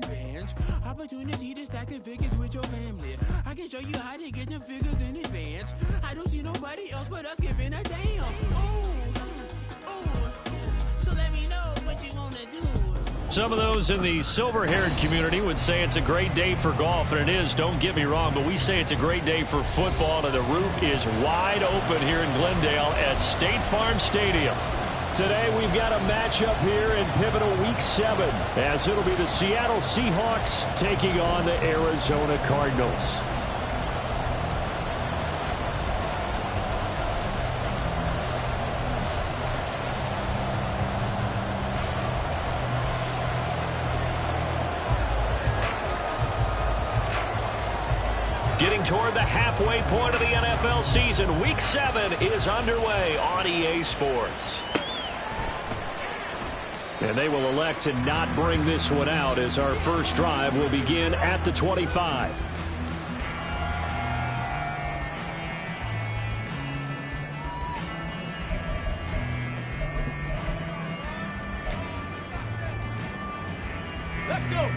taking advantage. Opportunity to stack the figures with your family. I can show you how to get them figures in advance. I don't see nobody else but us giving a damn. So let me know what you want to do. Some of those in the silver-haired community would say it's a great day for golf, and it is, don't get me wrong, but we say it's a great day for football, and the roof is wide open here in Glendale at State Farm Stadium. Today we've got a matchup here in pivotal Week 7, as it'll be the Seattle Seahawks taking on the Arizona Cardinals. Getting toward the halfway point of the NFL season, Week 7 is underway on EA Sports. And they will elect to not bring this one out as our first drive will begin at the 25. Let's go.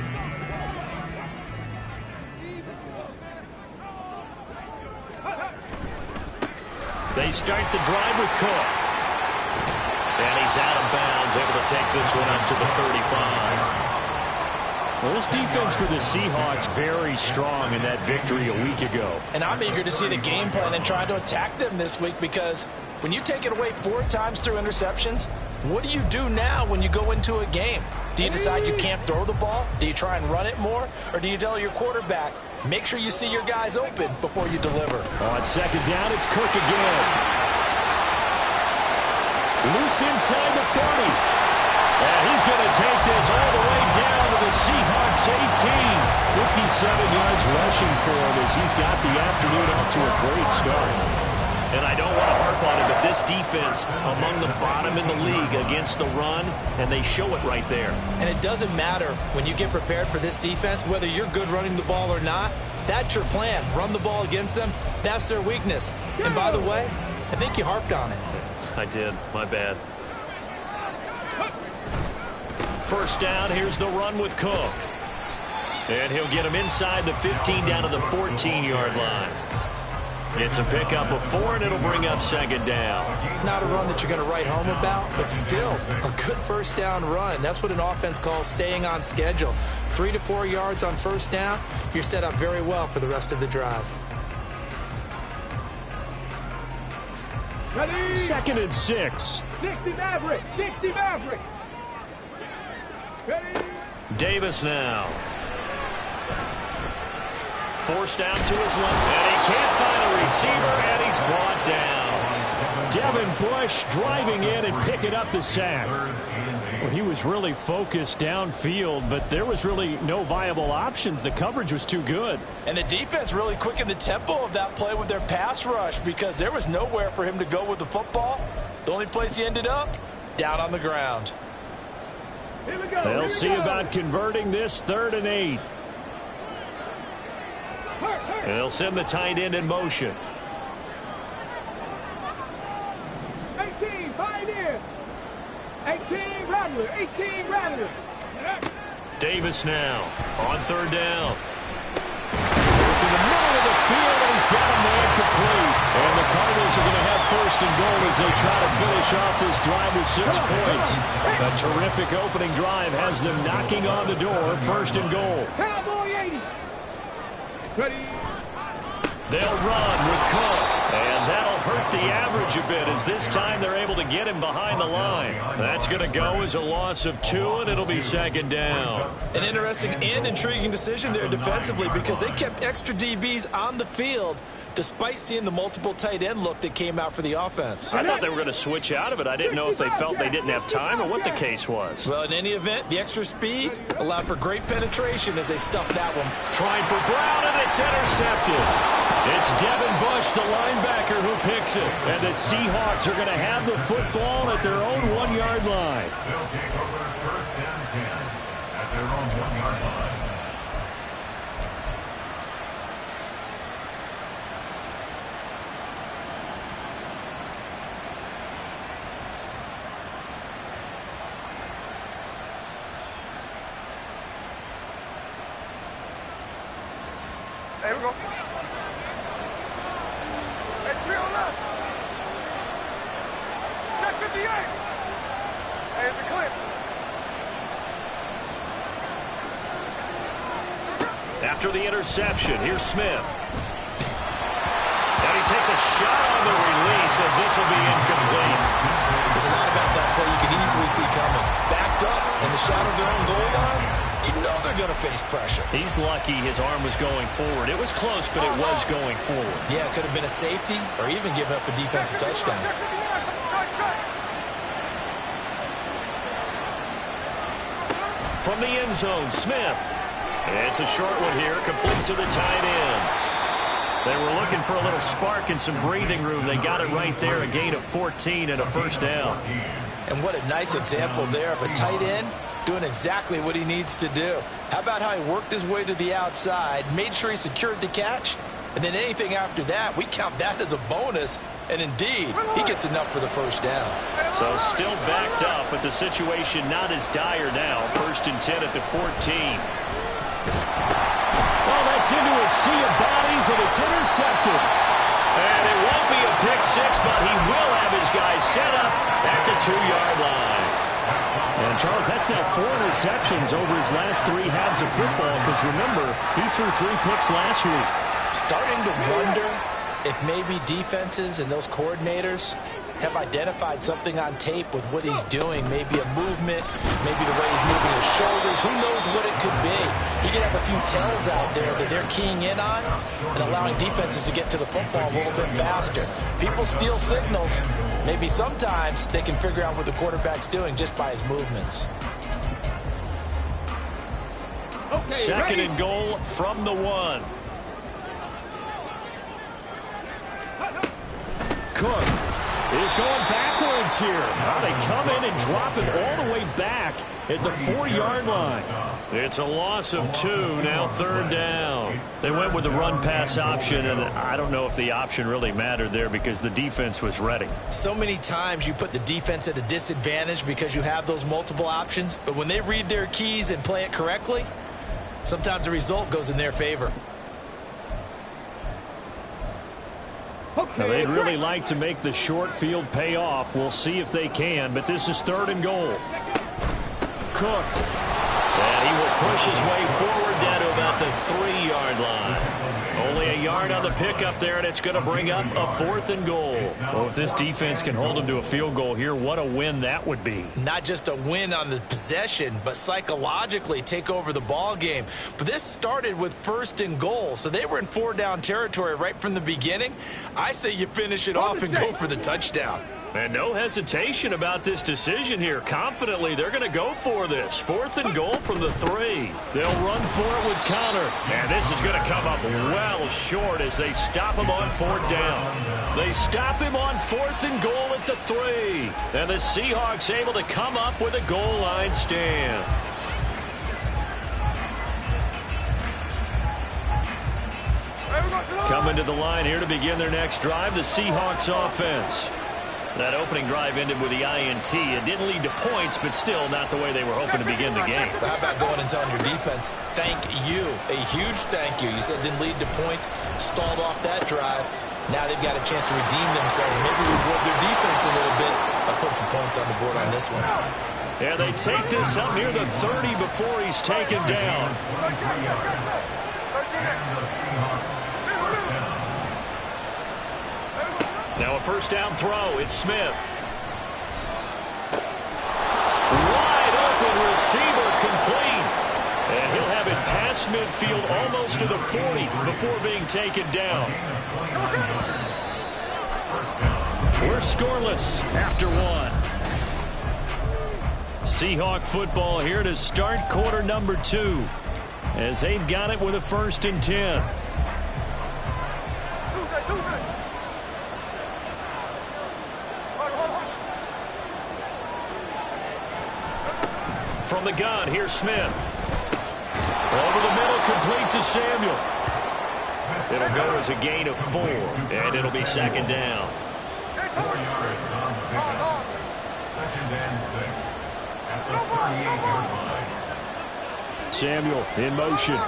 They start the drive with Cook. And he's out of bounds, able to take this one up to the 35. Well, this defense for the Seahawks very strong in that victory a week ago. And I'm eager to see the game plan and try to attack them this week, because when you take it away 4 times through interceptions, what do you do now when you go into a game? Do you decide you can't throw the ball? Do you try and run it more? Or do you tell your quarterback, make sure you see your guys open before you deliver? On second down, it's Cook again. Loose inside the 30. And he's going to take this all the way down to the Seahawks 18. 57 yards rushing for him as he's got the afternoon off to a great start. And I don't want to harp on it, but this defense among the bottom in the league against the run, and they show it right there. And it doesn't matter when you get prepared for this defense, whether you're good running the ball or not. That's your plan. Run the ball against them. That's their weakness. And by the way, I think you harped on it. I did. My bad. First down, here's the run with Cook. And he'll get him inside the 15 down to the 14-yard line. It's a pickup of 4, and it'll bring up second down. Not a run that you're going to write home about, but still a good first down run. That's what an offense calls staying on schedule. 3 to 4 yards on first down, you're set up very well for the rest of the drive. Ready? 2nd and 6. 60 Maverick. 60 Maverick. Ready? Davis now. Forced down to his left, and he can't find a receiver, and he's brought down. Devin Bush driving in and picking up the sack. Well, he was really focused downfield, but there was really no viable options. The coverage was too good. And the defense really quickened the tempo of that play with their pass rush, because there was nowhere for him to go with the football. The only place he ended up, down on the ground. Here we go. They'll see about converting this 3rd and 8. And they'll send the tight end in motion. 18, 5 in. 18, Rattler. 18, Rattler. Davis now on 3rd down. In the middle of the field, and he's got a man complete. And the Cardinals are going to have 1st and goal as they try to finish off this drive with 6 points. A terrific opening drive has them knocking on the door. 1st and goal. Cowboy 80. Ready. They'll run with Cook, and that'll hurt the average a bit as this time they're able to get him behind the line. That's going to go as a loss of 2, and it'll be 2nd down. An interesting and intriguing decision there defensively, because they kept extra DBs on the field despite seeing the multiple tight end look that came out for the offense. I thought they were going to switch out of it. I didn't know if they felt they didn't have time or what the case was. Well, in any event, the extra speed allowed for great penetration as they stuffed that one. Trying for Brown, and it's intercepted. It's Devin Bush, the linebacker, who picks it. And the Seahawks are going to have the football at their own 1-yard line. They'll take over 1st and 10 at their own 1-yard line. There we go. Hey, 3 on left. Check 58. Hey, it's a clip. After the interception, here's Smith. And he takes a shot on the release as this will be incomplete. There's a lot about that play you can easily see coming. Backed up in the shadow of their own goal line, you know they're going to face pressure. He's lucky his arm was going forward. It was close, but it was going forward. Yeah, it could have been a safety or even given up a defensive touchdown. From the end zone, Smith. It's a short one here, complete to the tight end. They were looking for a little spark and some breathing room. They got it right there, a gain of 14 and a first down. And what a nice example there of a tight end doing exactly what he needs to do. How about how he worked his way to the outside, made sure he secured the catch, and then anything after that, we count that as a bonus. And indeed, he gets enough for the first down. So still backed up, but the situation not as dire now. 1st and 10 at the 14. Well, that's into a sea of bodies, and it's intercepted. And it won't be a pick six, but he will have his guys set up at the 2-yard line. And, Charles, that's now 4 interceptions over his last 3 halves of football, because, remember, he threw 3 picks last week. Starting to wonder if maybe defenses and those coordinators have identified something on tape with what he's doing. Maybe a movement, maybe the way he's moving his shoulders. Who knows what it could be? He could have a few tells out there that they're keying in on and allowing defenses to get to the football a little bit faster. People steal signals. Maybe sometimes they can figure out what the quarterback's doing just by his movements. Okay, 2nd and goal from the 1. Cook is going backwards here. Well, they come in and drop it all the way back at the 4-yard line. It's a loss of 2, now 3rd down. They went with the run-pass option, and I don't know if the option really mattered there because the defense was ready. So many times you put the defense at a disadvantage because you have those multiple options, but when they read their keys and play it correctly, sometimes the result goes in their favor. Now, they'd really like to make the short field pay off. We'll see if they can, but this is 3rd and goal. Cook. And he will push his way forward down to about the 3-yard line. Only a yard on the pickup there, and it's going to bring up a 4th and goal. Well, if this defense can hold them to a field goal here, what a win that would be. Not just a win on the possession, but psychologically take over the ball game. But this started with 1st and goal, so they were in 4-down territory right from the beginning. I say you finish it off and go for the touchdown. And no hesitation about this decision here. Confidently, they're going to go for this. 4th and goal from the 3. They'll run for it with Connor. And this is going to come up well short as they stop him on 4th down. They stop him on 4th and goal at the 3. And the Seahawks able to come up with a goal line stand. Coming to the line here to begin their next drive, the Seahawks offense. That opening drive ended with the INT. It didn't lead to points, but still not the way they were hoping to begin the game. How about going and telling your defense, thank you, a huge thank you. You said it didn't lead to points, stalled off that drive. Now they've got a chance to redeem themselves, maybe reward their defense a little bit by putting some points on the board on this one. And they take this up near the 30 before he's taken down. Now a 1st down throw. It's Smith. Wide open receiver complete. And he'll have it past midfield almost to the 40 before being taken down. We're scoreless after 1. Seahawk football here to start quarter number 2 as they've got it with a 1st and 10. From the gun, here's Smith. Over the middle, complete to Samuel. It'll go as a gain of 4, and it'll be 2nd down. 4 yards on the pickup. 2nd and 6 at the 38-yard line. Samuel in motion.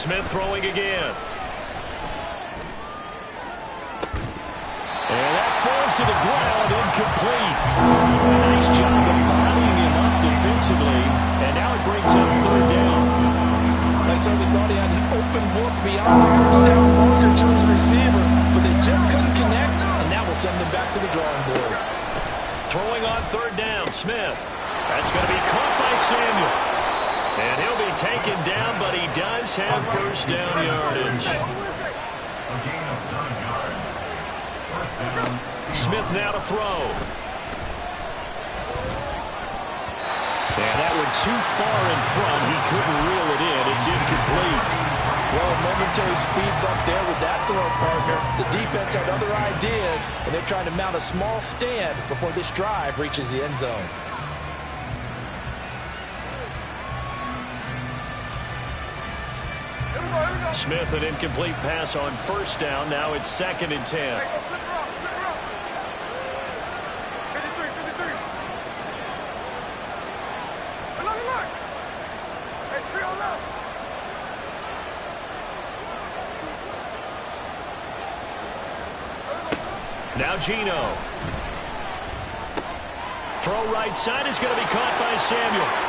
Smith throwing again. And that falls to the ground, incomplete. A nice job of bodying him up defensively, and now it brings up third down. I certainly thought he had an open book beyond the first down marker to his receiver, but they just couldn't connect, and that will send them back to the drawing board. Throwing on third down, Smith. That's going to be caught by Samuel. And he'll be taken down, but he does have first down yardage. A gain of 9 yards. First down, Smith now to throw. And that one too far in front. He couldn't reel it in. It's incomplete. Well, a momentary speed bump there with that throw, partner. The defense had other ideas, and they're trying to mount a small stand before this drive reaches the end zone. Smith, an incomplete pass on first down. Now it's 2nd and 10. Now Gino. Throw right side is going to be caught by Samuel.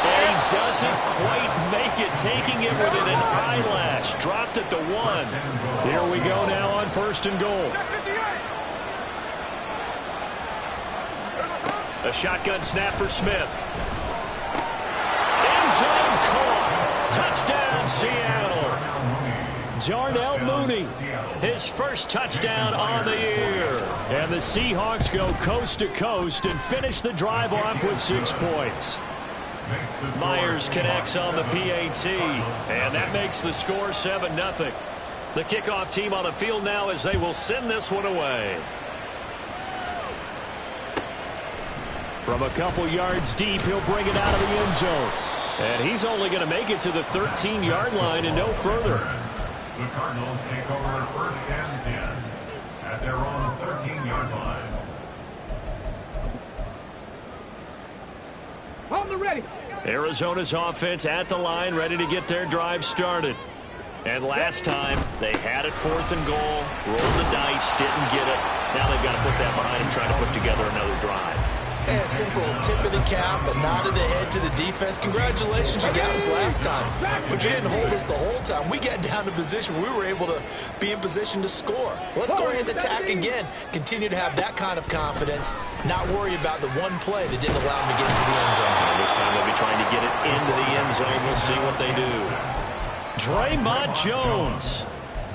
And he doesn't quite make it, taking it within an eyelash. Dropped at the 1. Here we go now on 1st and goal. A shotgun snap for Smith. End zone caught. Touchdown, Seattle. Darnell Mooney, his first touchdown on the year. And the Seahawks go coast to coast and finish the drive off with 6 points. Myers connects on the PAT, and that makes the score 7-0. The kickoff team on the field now as they will send this one away. From a couple yards deep, he'll bring it out of the end zone. And he's only going to make it to the 13-yard line and no further. the Cardinals take over 1st and 10 at their own 13-yard line. Hold them ready. Arizona's offense at the line, ready to get their drive started. And last time, they had it 4th and goal, rolled the dice, didn't get it. Now they've got to put that behind and try to put together another drive. A simple tip of the cap, a nod of the head to the defense. Congratulations, you got us last time. But you didn't hold us the whole time. We got down to position where we were able to be in position to score. Let's go ahead and attack again. Continue to have that kind of confidence. Not worry about the one play that didn't allow them to get into the end zone. And this time they'll be trying to get it into the end zone. We'll see what they do. Draymond Jones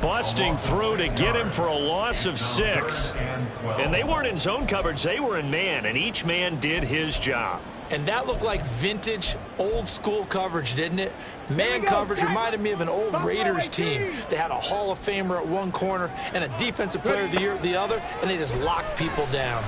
busting through to get him for a loss of 6. And they weren't in zone coverage. They were in man, and each man did his job. And that looked like vintage, old-school coverage, didn't it? Man coverage reminded me of an old Raiders team. They had a Hall of Famer at one corner and a Defensive Player of the Year at the other, and they just locked people down.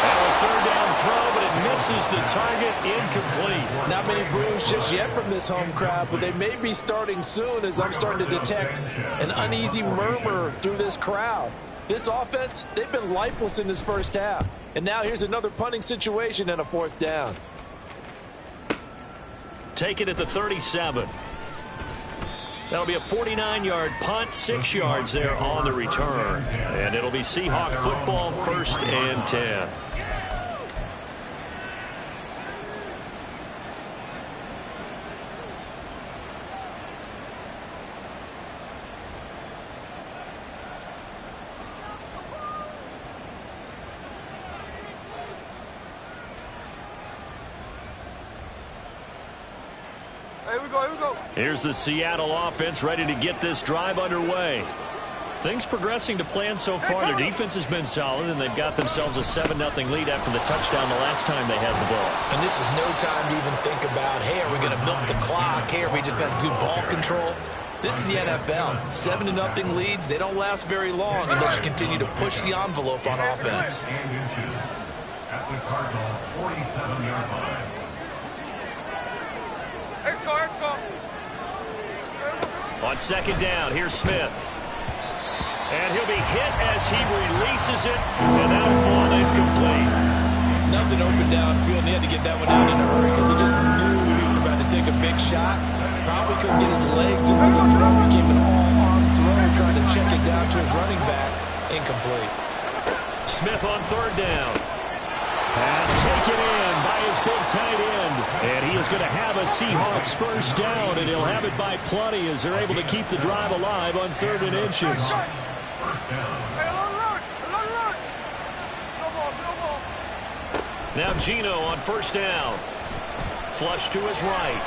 And a 3rd down throw, but it misses the target, incomplete. Not many boos just yet from this home crowd, but they may be starting soon as I'm starting to detect an uneasy murmur through this crowd. This offense, they've been lifeless in this first half. And now here's another punting situation and a 4th down. Take it at the 37. That'll be a 49-yard punt, 6 yards there on the return. And it'll be Seahawk football, 1st and 10. Here we go, here we go. Here's the Seattle offense ready to get this drive underway. Things progressing to plan so far. Their defense has been solid, and they've got themselves a 7-0 lead after the touchdown the last time they had the ball. And this is no time to even think about, hey, are we going to milk the clock? Hey, are we just going to do ball control? This is the NFL. 7-0 leads, they don't last very long unless you continue to push the envelope on offense. And inches at the Cardinals' 47-yard line. Let's go, let's go. On 2nd down, here's Smith. And he'll be hit as he releases it, and that'll fall incomplete. Nothing open downfield, and he had to get that one out in a hurry because he just knew he was about to take a big shot. Probably couldn't get his legs into the throw. Became an all-arm throw, trying to check it down to his running back. Incomplete. Smith on third down. Pass taken in by his big tight end. And he is going to have a Seahawks first down, and he'll have it by plenty as they're able to keep the drive alive on 3rd and inches. Now Gino on first down. Flush to his right.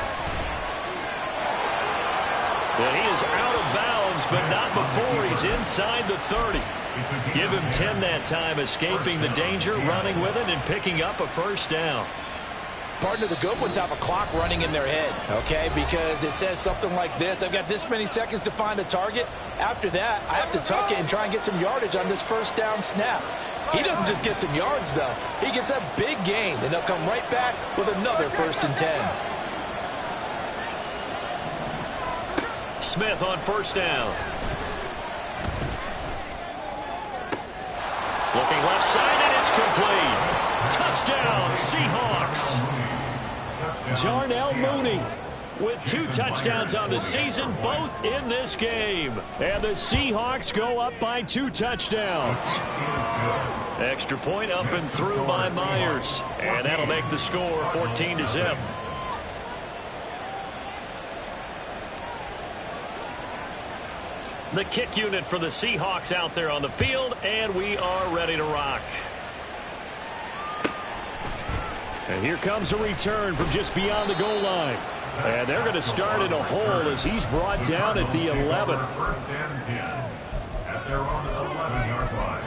And he is out of bounds, but not before he's inside the 30. Give him 10 that time, escaping the danger, running with it, and picking up a first down. Partner, the good ones have a clock running in their head, okay? Because it says something like this: I've got this many seconds to find a target. After that, I have to tuck it and try and get some yardage on this first down snap. He doesn't just get some yards, though. He gets a big gain, and they'll come right back with another 1st and 10. Smith on first down. Looking left side, and it's complete. Touchdown, Seahawks. Darnell Mooney with 2 touchdowns on the season, both in this game. And the Seahawks go up by 2 touchdowns. Extra point up and through by Myers. And that'll make the score 14-0. The kick unit for the Seahawks out there on the field, and we are ready to rock. And here comes a return from just beyond the goal line. And they're going to start in a hole as he's brought down at the 11. 1st and 10 at their own 11-yard line.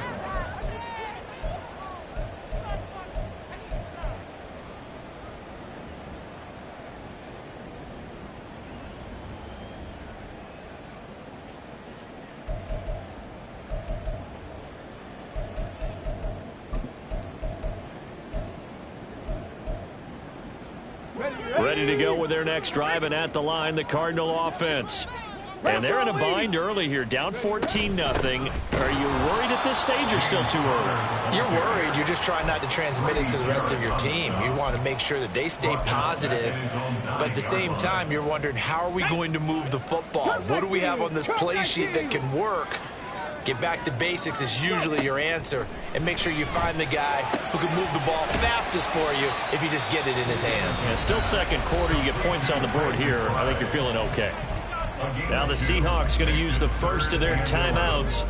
Ready to go with their next drive, and at the line, the Cardinal offense. And they're in a bind early here, down 14-0. Are you worried at this stage or still too early? You're worried. You're just trying not to transmit it to the rest of your team. You want to make sure that they stay positive, but at the same time, you're wondering, how are we going to move the football? What do we have on this play sheet that can work? Get back to basics is usually your answer, and make sure you find the guy who can move the ball fastest for you if you just get it in his hands. Yeah, still second quarter. You get points on the board here. I think you're feeling okay. Now the Seahawks going to use the first of their timeouts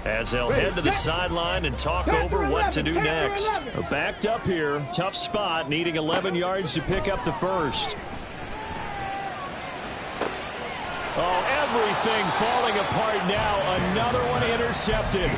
as they'll head to the sideline and talk over what to do next. Backed up here. Tough spot, needing 11 yards to pick up the first. Oh, everything falling apart now. Another one intercepted.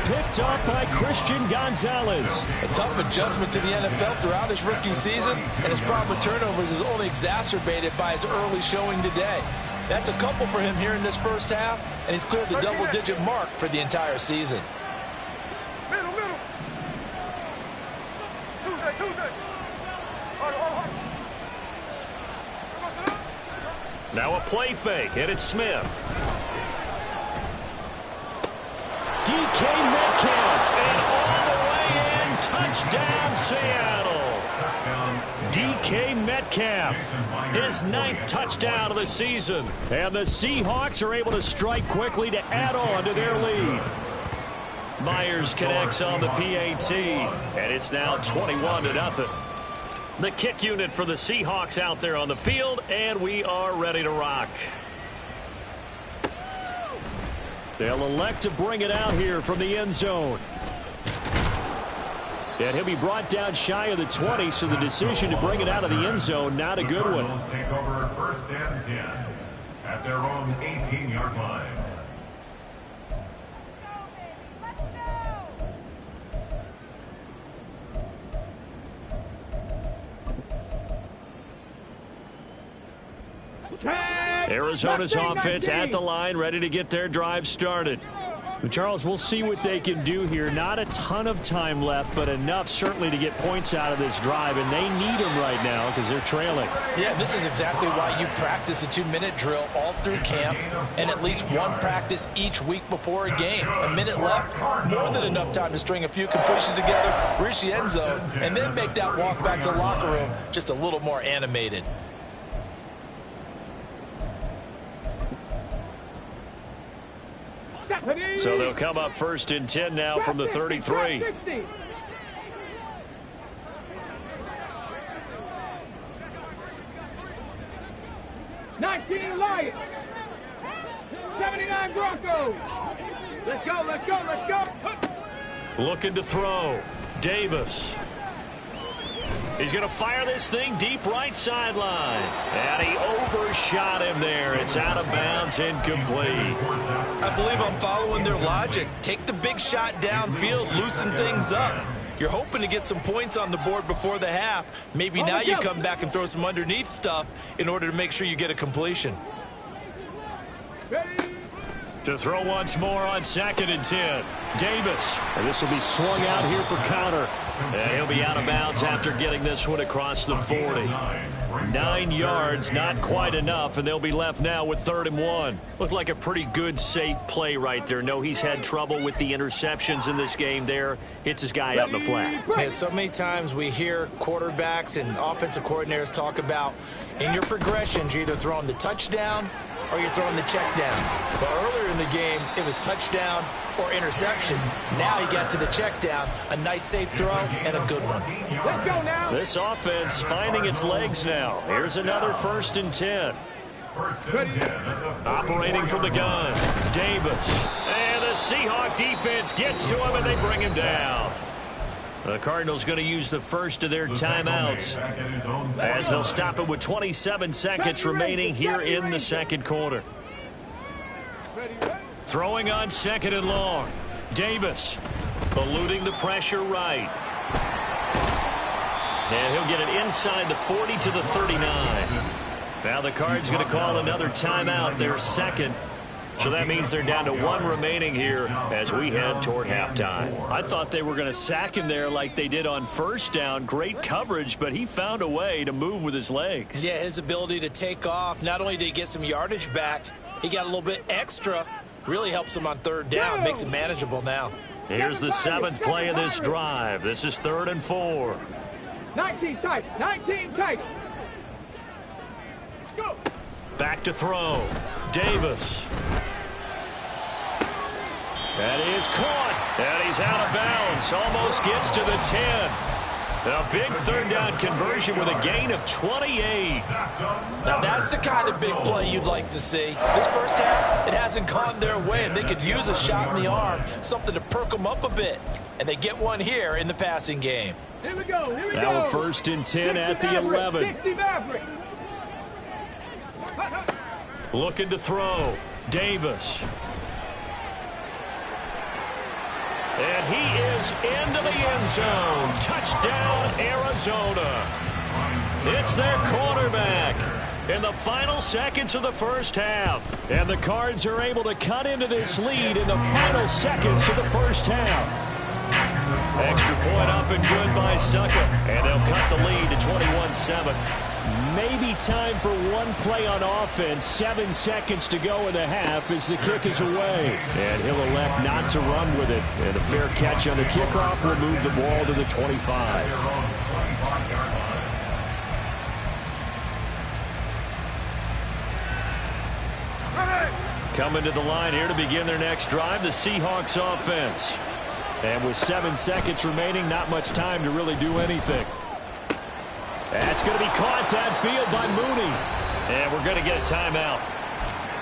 Picked up by Christian Gonzalez. A tough adjustment to the NFL throughout his rookie season, and his problem with turnovers is only exacerbated by his early showing today. That's a couple for him here in this first half, and he's cleared the double-digit mark for the entire season. Middle. Tuesday. Now a play fake, and it's Smith. DK Metcalf, and all the way in, touchdown Seattle. DK Metcalf, his 9th touchdown of the season. And the Seahawks are able to strike quickly to add on to their lead. Myers connects on the PAT, and it's now 21-0. The kick unit for the Seahawks out there on the field, and we are ready to rock. They'll elect to bring it out here from the end zone. And he'll be brought down shy of the 20, so the decision to bring it out of the end zone, not a good one. Take over 1st and 10 at their own 18-yard line. Arizona's offense at the line, ready to get their drive started. Charles, we'll see what they can do here. Not a ton of time left, but enough certainly to get points out of this drive, and they need them right now because they're trailing. Yeah, this is exactly why you practice a 2-minute drill all through camp and at least one practice each week before a game. A minute left, more than enough time to string a few completions together, reach the end zone, and then make that walk back to the locker room just a little more animated. So they'll come up 1st and 10 now from the 33. 19 Lions. 79 Broncos. Let's go, let's go, let's go. Looking to throw. Davis. He's going to fire this thing deep right sideline. And he overshot him there. It's out of bounds, incomplete. I believe I'm following their logic. Take the big shot downfield, loosen things up. You're hoping to get some points on the board before the half. Maybe now you come back and throw some underneath stuff in order to make sure you get a completion. To throw once more on 2nd and 10. Davis. And this will be swung out here for counter. And he'll be out of bounds after getting this one across the 40. 9 yards, not quite enough, and they'll be left now with 3rd and 1. Looked like a pretty good, safe play right there. No, he's had trouble with the interceptions in this game there. Hits his guy out in the flat. Man, so many times we hear quarterbacks and offensive coordinators talk about in your progressions, you're either throwing the touchdown or you're throwing the check down. But earlier in the game, it was touchdown or interception. Now he got to the check down, a nice safe throw and a good one. Let's go now. This offense finding its legs now. Here's another 1st and 10. Operating from the gun. Davis. And the Seahawk defense gets to him and they bring him down. The Cardinals going to use the first of their timeouts as they'll stop it with 27 seconds remaining here in the 2nd quarter. Throwing on 2nd and long. Davis eluding the pressure right. And he'll get it inside the 40 to the 39. Now the Cards going to call another timeout, their 2nd. So that means they're down to 1 remaining here as we head toward halftime. I thought they were going to sack him there like they did on 1st down. Great coverage, but he found a way to move with his legs. Yeah, his ability to take off. Not only did he get some yardage back, he got a little bit extra. Really helps him on 3rd down. Makes it manageable now. Here's the 7th play of this drive. This is 3rd and 4. 19 tight. 19 tight. Go. Back to throw. Davis. That is caught. And he's out of bounds. Almost gets to the 10. A big 3rd down conversion with a gain of 28. Now that's the kind of big play you'd like to see. This first half, it hasn't gone their way, and they could use a shot in the arm, something to perk them up a bit. And they get one here in the passing game. Here we go. Here we now go. 1st and 10 at the 11. Looking to throw. Davis. And he is into the end zone. Touchdown, Arizona. It's their quarterback in the final seconds of the first half. And the Cards are able to cut into this lead in the final seconds of the first half. Extra point up and good by Succa. And they'll cut the lead to 21-7. Maybe time for one play on offense. 7 seconds to go in the half as the kick is away. And he'll elect not to run with it. And a fair catch on the kickoff will move the ball to the 25. Coming to the line here to begin their next drive, the Seahawks offense. And with 7 seconds remaining, not much time to really do anything. That's going to be caught downfield by Mooney. And we're going to get a timeout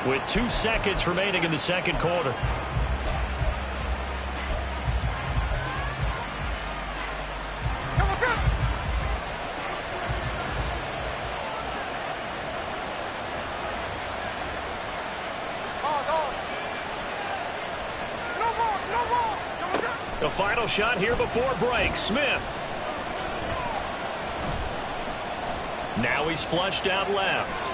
with 2 seconds remaining in the 2nd quarter. The final shot here before break. Smith. Now he's flushed out left.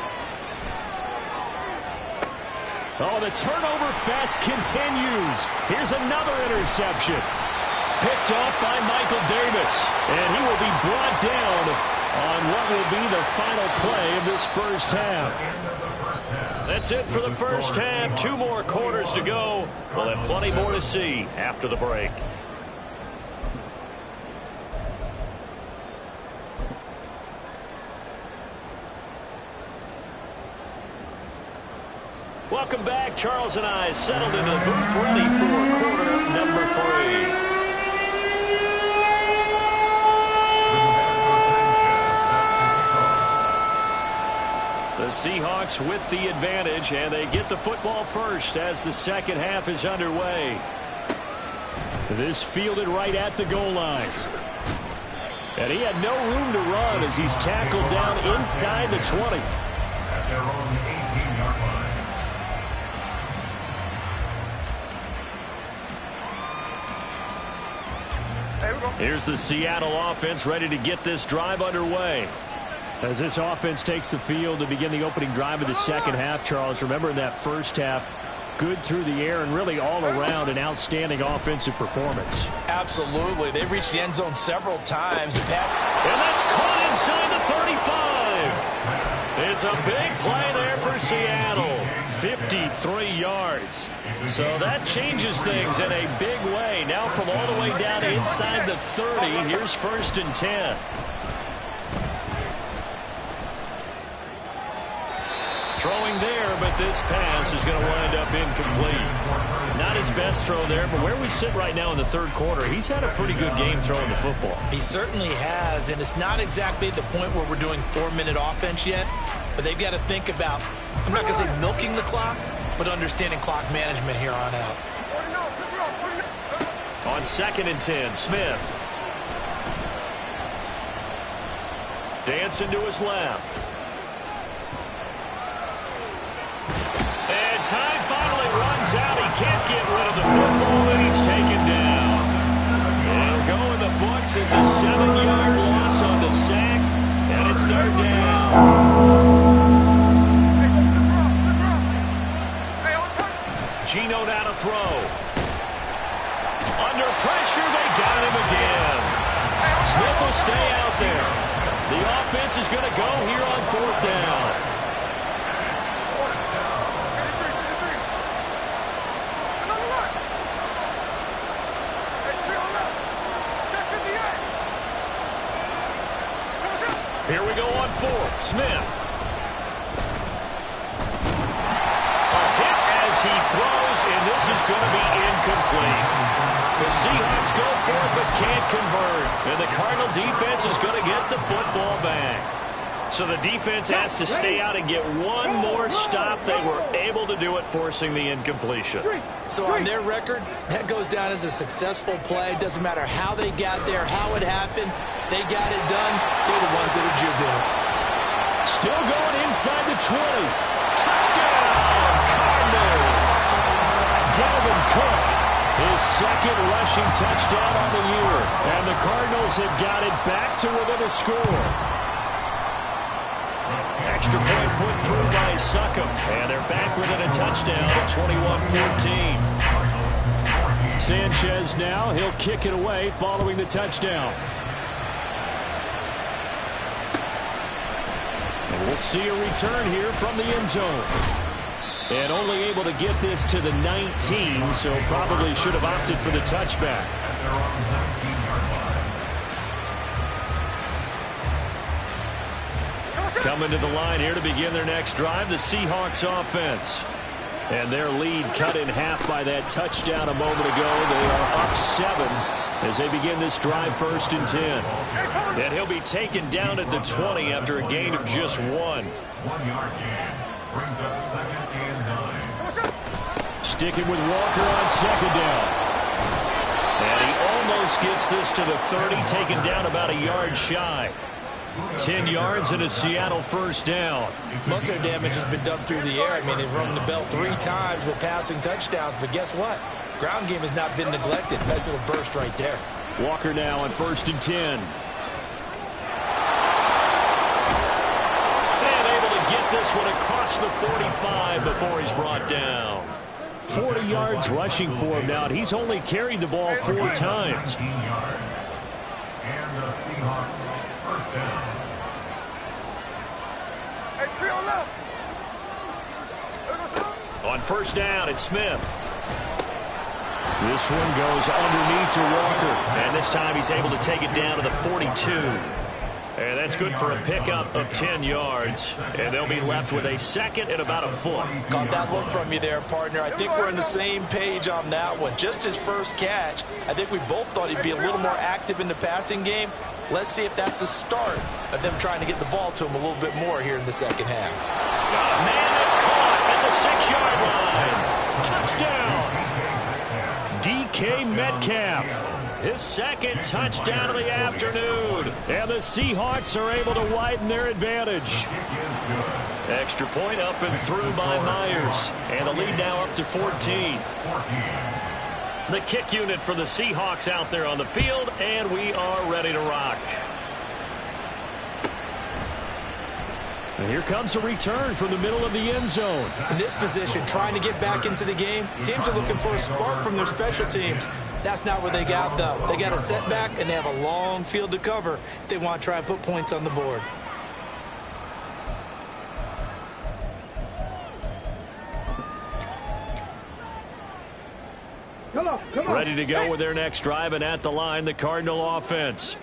Oh, the turnover fest continues. Here's another interception. Picked off by Michael Davis. And he will be brought down on what will be the final play of this first half. That's it for the first half. 2 more quarters to go. We'll have plenty more to see after the break. Welcome back back. Charles and I settled into the booth, ready for quarter number 3. The Seahawks with the advantage, and they get the football first as the second half is underway. This fielded right at the goal line. And he had no room to run as he's tackled down inside the 20. At their own 18-yard line. Here's the Seattle offense ready to get this drive underway. As this offense takes the field to begin the opening drive of the second half, Charles, remember in that first half, good through the air and really all around an outstanding offensive performance. Absolutely. They reached the end zone several times. And that's caught inside the 35. It's a big play there for Seattle. 53 yards. So that changes things in a big way. Now from all the way down inside the 30, here's 1st and 10. Throwing there, but this pass is going to wind up incomplete. Not his best throw there, but where we sit right now in the third quarter, he's had a pretty good game throwing the football. He certainly has, and it's not exactly the point where we're doing 4-minute offense yet, but they've got to think about, I'm not going to say milking the clock, but understanding clock management here on out. On 2nd and 10, Smith. Dancing to his left. And time finally runs out. He can't get rid of the football, and he's taken down. It'll go in the books as a 7-yard loss on the sack, and it's 3rd down. Gino now to throw. Under pressure, they got him again. Smith will stay out there. The offense is going to go here on 4th down. Here we go on 4th. Smith. A hit as he throws, and this is going to be incomplete. The Seahawks go for it but can't convert. And the Cardinal defense is going to get the football back. So the defense has to stay out and get one more stop. They were able to do it, forcing the incompletion. So on their record, that goes down as a successful play. Doesn't matter how they got there, how it happened. They got it done. They're the ones that are jubilant. Still going inside the 20. Touchdown, Cardinals. Dalvin Cook, his 2nd rushing touchdown on the year. And the Cardinals have got it back to within a score. Extra point put through by Succop. And they're back within a touchdown at 21-14. Sanchez now, he'll kick it away following the touchdown. And we'll see a return here from the end zone. And only able to get this to the 19, so probably should have opted for the touchback. Coming to the line here to begin their next drive, the Seahawks offense. And their lead cut in half by that touchdown a moment ago. They are up 7 as they begin this drive, 1st and 10. And he'll be taken down at the 20 after a gain of just 1. 1-yard gain brings up 2nd and 9. Sticking with Walker on 2nd down. And he almost gets this to the 30, taken down about a yard shy. 10 yards and a Seattle 1st down. Most of their damage has been done through the air. I mean, they've rung the bell 3 times with passing touchdowns, but guess what? Ground game has not been neglected. Nice little burst right there. Walker now on 1st and 10. And able to get this one across the 45 before he's brought down. 40 yards rushing for him now, and he's only carried the ball 4 times. 19 yards. And the Seahawks 1st down. On 1st down, it's Smith. This one goes underneath to Walker. And this time he's able to take it down to the 42. And that's good for a pickup of 10 yards. And they'll be left with a second and about a foot. Got that look from you there, partner. I think we're on the same page on that one. Just his first catch, I think we both thought he'd be a little more active in the passing game. Let's see if that's the start of them trying to get the ball to him a little bit more here in the second half. Oh, man, that's caught at the 6-yard line. Touchdown. DK Metcalf. His second touchdown of the afternoon. And the Seahawks are able to widen their advantage. Extra point up and through by Myers. And the lead now up to 14. The kick unit for the Seahawks out there on the field. And we are ready to rock. And here comes a return from the middle of the end zone. In this position, trying to get back into the game, teams are looking for a spark from their special teams. That's not what they got, though. They got a setback, and they have a long field to cover if they want to try and put points on the board. Come on. Ready to go with their next drive, and at the line, the Cardinal offense.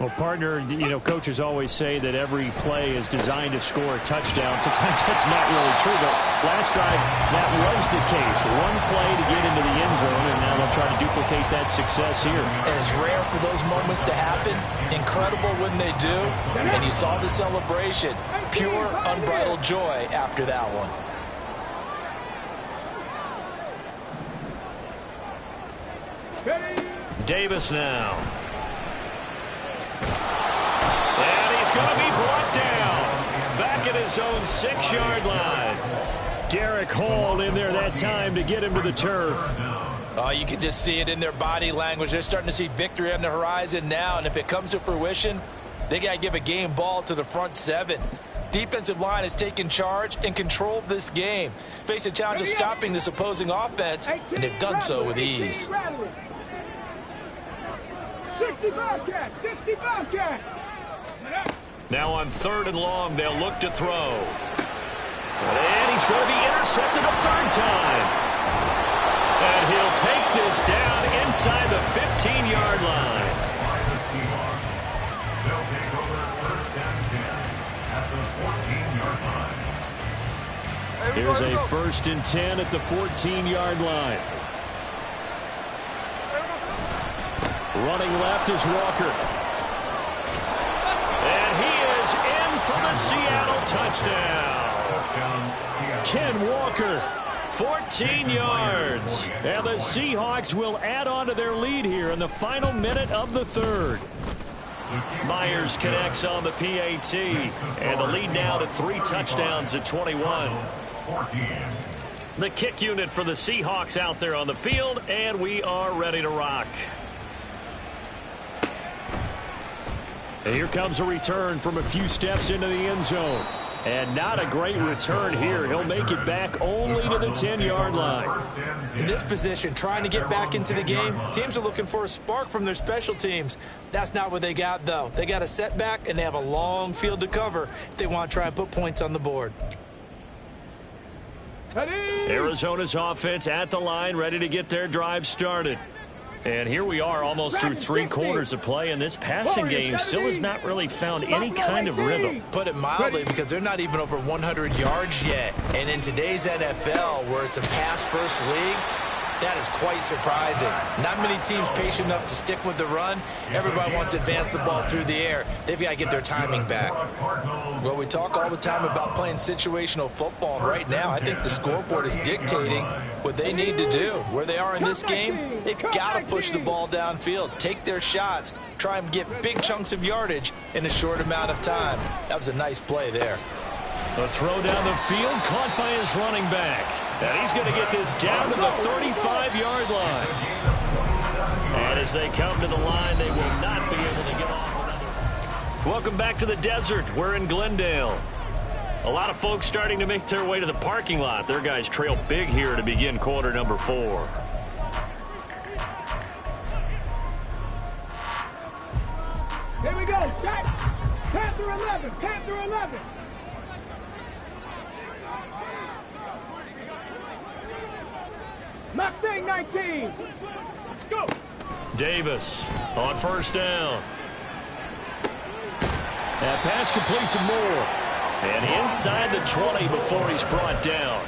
Well, partner, you know, coaches always say that every play is designed to score a touchdown. Sometimes that's not really true, but last drive, that was the case. One play to get into the end zone, and now they'll try to duplicate that success here. And it's rare for those moments to happen. Incredible when they do. And you saw the celebration. Pure, unbridled joy after that one. Davis now. And he's going to be brought down. Back at his own 6-yard line. Derek Hall in there that time to get him to the turf. Oh, you can just see it in their body language. They're starting to see victory on the horizon now. And if it comes to fruition, they got to give a game ball to the front seven. Defensive line has taken charge and controlled this game. Face a challenge of stopping this opposing offense, and they've done so with ease. 65 catch. Now on 3rd and long, they'll look to throw. And he's going to be intercepted a third time. And he'll take this down inside the 15-yard line. They'll take over 1st and 10 at the 14-yard line. Here's a 1st and 10 at the 14-yard line. Running left is Walker. And he is in for the Seattle touchdown. Ken Walker. 14 yards. And the Seahawks will add on to their lead here in the final minute of the 3rd. Myers connects on the PAT. And the lead now to 3 touchdowns at 21. The kick unit for the Seahawks out there on the field. And we are ready to rock. And here comes a return from a few steps into the end zone. And not a great return here. He'll make it back only to the 10-yard line. In this position, trying to get back into the game, teams are looking for a spark from their special teams. That's not what they got, though. They got a setback, and they have a long field to cover if they want to try and put points on the board. Arizona's offense at the line, ready to get their drive started. And here we are almost through 3 quarters of play, and this passing game still has not really found any kind of rhythm. Put it mildly, because they're not even over 100 yards yet. And in today's NFL, where it's a pass-first league, that is quite surprising. Not many teams patient enough to stick with the run. Everybody wants to advance the ball through the air. They've got to get their timing back. Well, we talk all the time about playing situational football, and right now I think the scoreboard is dictating what they need to do. Where they are in this game, they've got to push the ball downfield, take their shots, try and get big chunks of yardage in a short amount of time. That was a nice play there. A throw down the field caught by his running back. And he's going to get this down to the 35-yard line. And as they come to the line, they will not be able to get off another. Welcome back to the desert. We're in Glendale. A lot of folks starting to make their way to the parking lot. Their guys trail big here to begin quarter number 4. Here we go, shot. Panther 11, Panther 11. Mustang 19. Let's go. Davis on 1st down. That pass complete to Moore. And inside the 20 before he's brought down.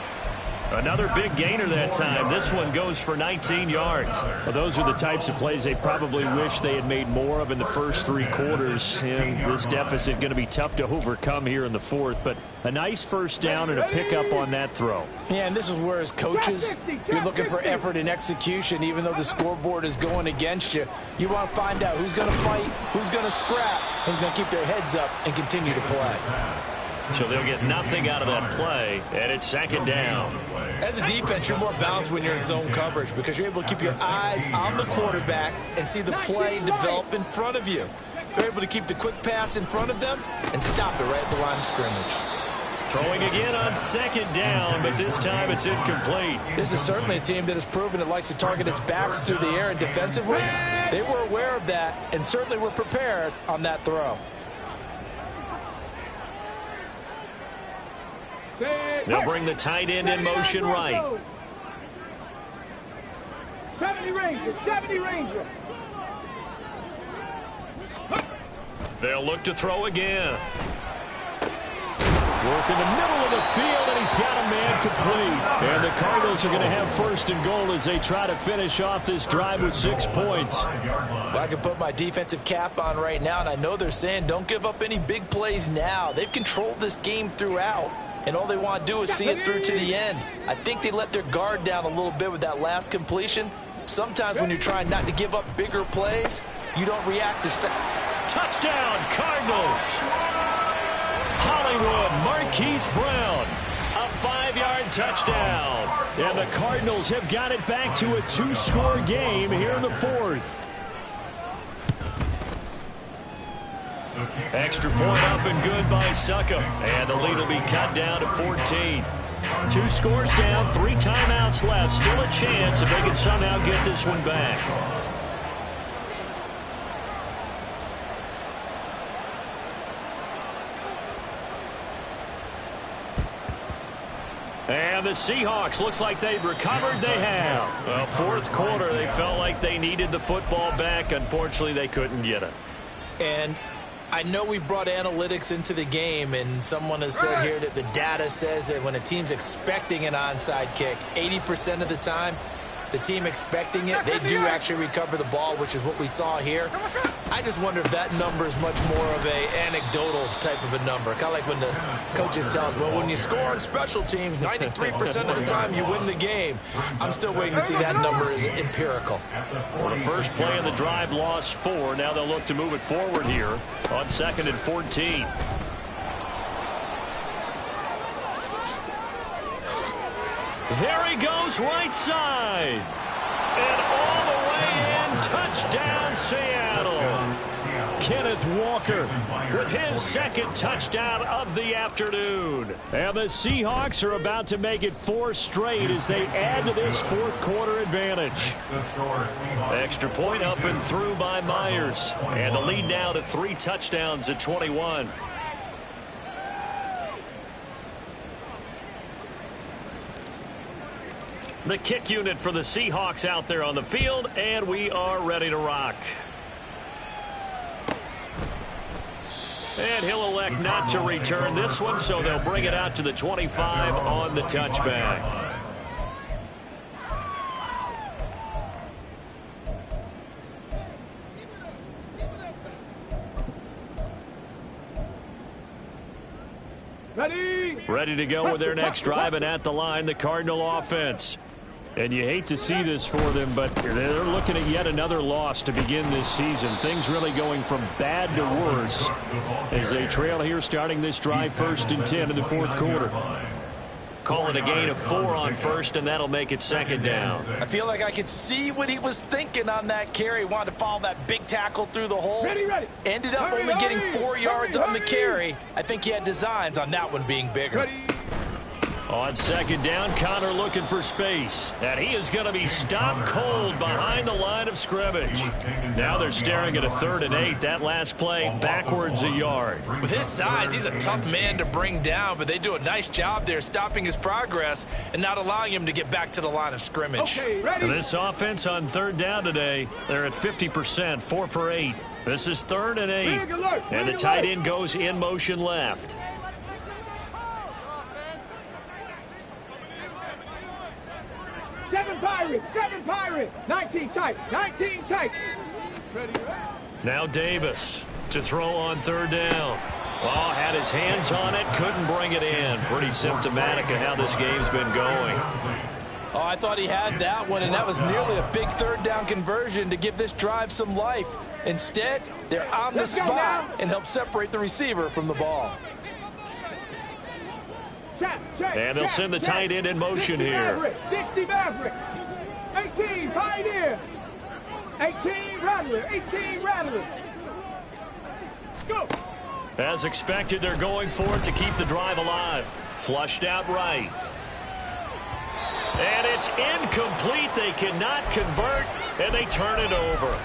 Another big gainer that time. This one goes for 19 yards. Well, those are the types of plays they probably wish they had made more of in the first 3 quarters. And this deficit going to be tough to overcome here in the fourth. But a nice first down and a pickup on that throw. Yeah, and this is where as coaches, you're looking for effort and execution. Even though the scoreboard is going against you, you want to find out who's going to fight, who's going to scrap, who's going to keep their heads up and continue to play. So they'll get nothing out of that play, and it's second down. As a defense, you're more balanced when you're in zone coverage because you're able to keep your eyes on the quarterback and see the play develop in front of you. You're able to keep the quick pass in front of them and stop it right at the line of scrimmage. Throwing again on second down, but this time it's incomplete. This is certainly a team that has proven it likes to target its backs through the air, and defensively, they were aware of that and certainly were prepared on that throw. They'll bring the tight end in motion right. 70 Ranger, 70 Ranger. They'll look to throw again. Work in the middle of the field, and he's got a man complete. And the Cardinals are going to have first and goal as they try to finish off this drive with 6 points. Well, I can put my defensive cap on right now, and I know they're saying don't give up any big plays now. They've controlled this game throughout, and all they want to do is see it through to the end. I think they let their guard down a little bit with that last completion. Sometimes when you're trying not to give up bigger plays, you don't react as fast. Touchdown, Cardinals! Hollywood, Marquise Brown, a 5-yard touchdown. And the Cardinals have got it back to a 2-score game here in the fourth. Extra point up and good by Succa. And the lead will be cut down to 14. 2 scores down, 3 timeouts left. Still a chance if they can somehow get this one back. And the Seahawks, looks like they've recovered. They have. Well, fourth quarter, they felt like they needed the football back. Unfortunately, they couldn't get it. And I know we've brought analytics into the game, and someone has said here that the data says that when a team's expecting an onside kick, 80% of the time, the team expecting it, they do actually recover the ball, which is what we saw here. I just wonder if that number is much more of a anecdotal type of a number. Kind of like when the coaches tell us, well, when you score on special teams, 93% of the time you win the game. I'm still waiting to see that number is empirical. Well, the first play of the drive lost 4. Now they'll look to move it forward here on 2nd and 14. There he goes, right side. And all the way in, touchdown Seattle. Kenneth Walker with his 2nd touchdown of the afternoon. And the Seahawks are about to make it 4 straight as they add to this fourth quarter advantage. Extra point up and through by Myers. And the lead now to 3 touchdowns at 21. The kick unit for the Seahawks out there on the field, and we are ready to rock. And he'll elect not to return this one, so they'll bring it out to the 25 on the touchback. Ready to go with their next drive, and at the line, the Cardinal offense. And you hate to see this for them, but they're looking at yet another loss to begin this season. Things really going from bad to worse as they trail here starting this drive 1st and 10 in the fourth quarter. Call it a gain of 4 on first, and that'll make it 2nd down. I feel like I could see what he was thinking on that carry. Wanted to follow that big tackle through the hole. Ready. Ended up only getting 4 yards on the carry. I think he had designs on that one being bigger. On second down, Connor looking for space. And he is going to be stopped cold behind the line of scrimmage. Now they're staring at a 3rd and 8. That last play backwards a yard. With his size, he's a tough man to bring down, but they do a nice job there stopping his progress and not allowing him to get back to the line of scrimmage. Okay, ready? This offense on 3rd down today, they're at 50%, 4 for 8. This is 3rd and 8. And the tight end goes in motion left. Seven Pirates, 19 tight. Now Davis to throw on 3rd down. Oh, had his hands on it, couldn't bring it in. Pretty symptomatic of how this game's been going. Oh, I thought he had that one, and that was nearly a big 3rd down conversion to give this drive some life. Instead, they're on the spot and help separate the receiver from the ball. And they'll send the tight end in motion here. 60 Maverick. 18 Pioneer. 18 Rattler. Go. As expected, they're going for it to keep the drive alive. Flushed out right. And it's incomplete. They cannot convert, and they turn it over.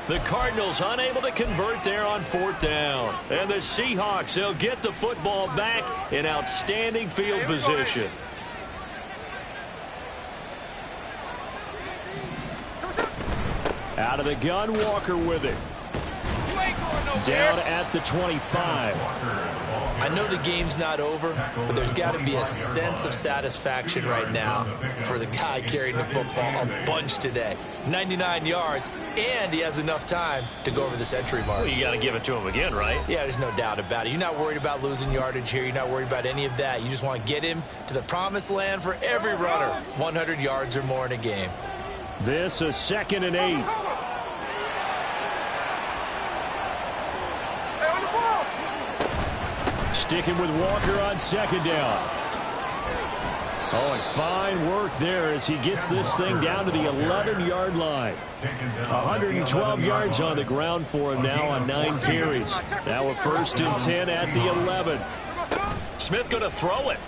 The Cardinals unable to convert there on 4th down. And the Seahawks, they'll get the football back in outstanding field position. Out of the gun, Walker with it. Down at the 25. I know the game's not over, but there's got to be a sense of satisfaction right now for the guy carrying the football a bunch today. 99 yards, and he has enough time to go over the century mark. Well, you got to give it to him again, right? Yeah, there's no doubt about it. You're not worried about losing yardage here. You're not worried about any of that. You just want to get him to the promised land for every runner. 100 yards or more in a game. This is 2nd and 8. Sticking with Walker on 2nd down. Oh, and fine work there as he gets this thing down to the 11-yard line. 112 yards on the ground for him now on 9 carries. Now a 1st and 10 at the 11. Smith going to throw it.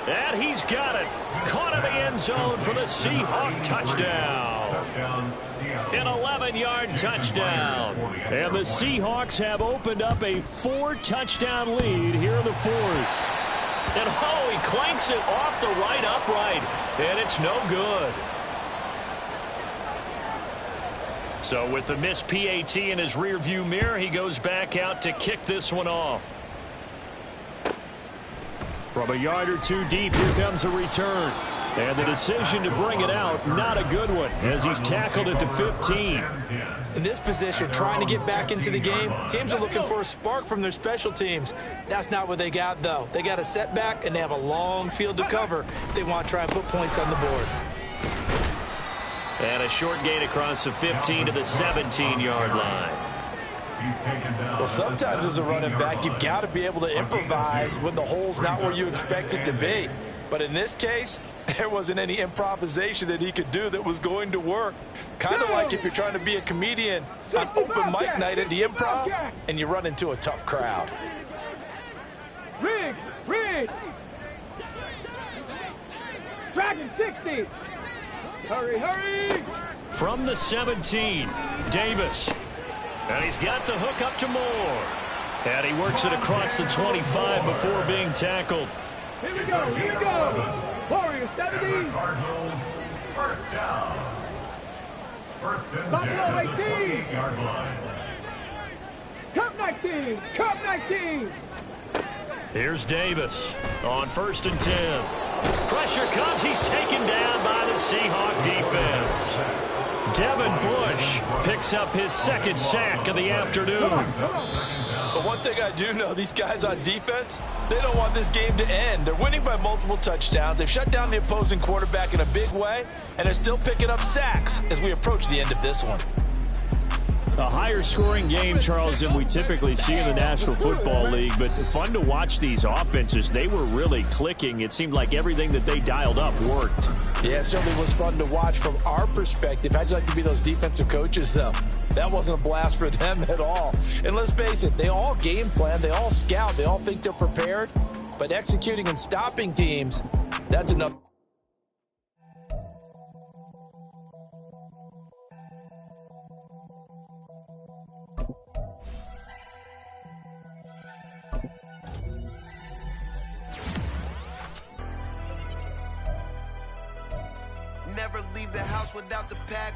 And he's got it. Caught in the end zone for the Seahawk touchdown. An 11-yard touchdown. And the Seahawks have opened up a 4-touchdown lead here in the 4th. And oh, he clanks it off the right upright. And it's no good. So with the missed PAT in his rearview mirror, he goes back out to kick this one off. From a yard or two deep, here comes a return. And the decision to bring it out, not a good one, as he's tackled at the 15. In this position, trying to get back into the game, teams are looking for a spark from their special teams. That's not what they got, though. They got a setback, and they have a long field to cover if they want to try and put points on the board. And a short gain across the 15 to the 17-yard line. Well, sometimes as a running back, you've got to be able to improvise when the hole's not where you expect it to be. But in this case, there wasn't any improvisation that he could do that was going to work. Kind of like if you're trying to be a comedian on open mic night at the Improv and you run into a tough crowd. Riggs! Dragon 60! Hurry! From the 17, Davis. And he's got the hook up to Moore. And he works it across the 25 before being tackled. Here we go! Warriors 70. Cardinals, 1st down. 1st and 10 Buffalo at the 18. 28-yard line. Cup 19. Here's Davis on 1st and 10. Pressure comes. He's taken down by the Seahawk defense. Devin Bush picks up his 2nd sack of the afternoon. But one thing I do know, these guys on defense, they don't want this game to end. They're winning by multiple touchdowns. They've shut down the opposing quarterback in a big way, and they're still picking up sacks as we approach the end of this one. A higher scoring game, Charles, than we typically see in the National Football League, but fun to watch these offenses. They were really clicking. It seemed like everything that they dialed up worked. Yeah, it certainly was fun to watch from our perspective. How'd you like to be those defensive coaches, though? That wasn't a blast for them at all. And let's face it, they all game plan, they all scout, they all think they're prepared. But executing and stopping teams, that's enough. Never leave the house without the pack.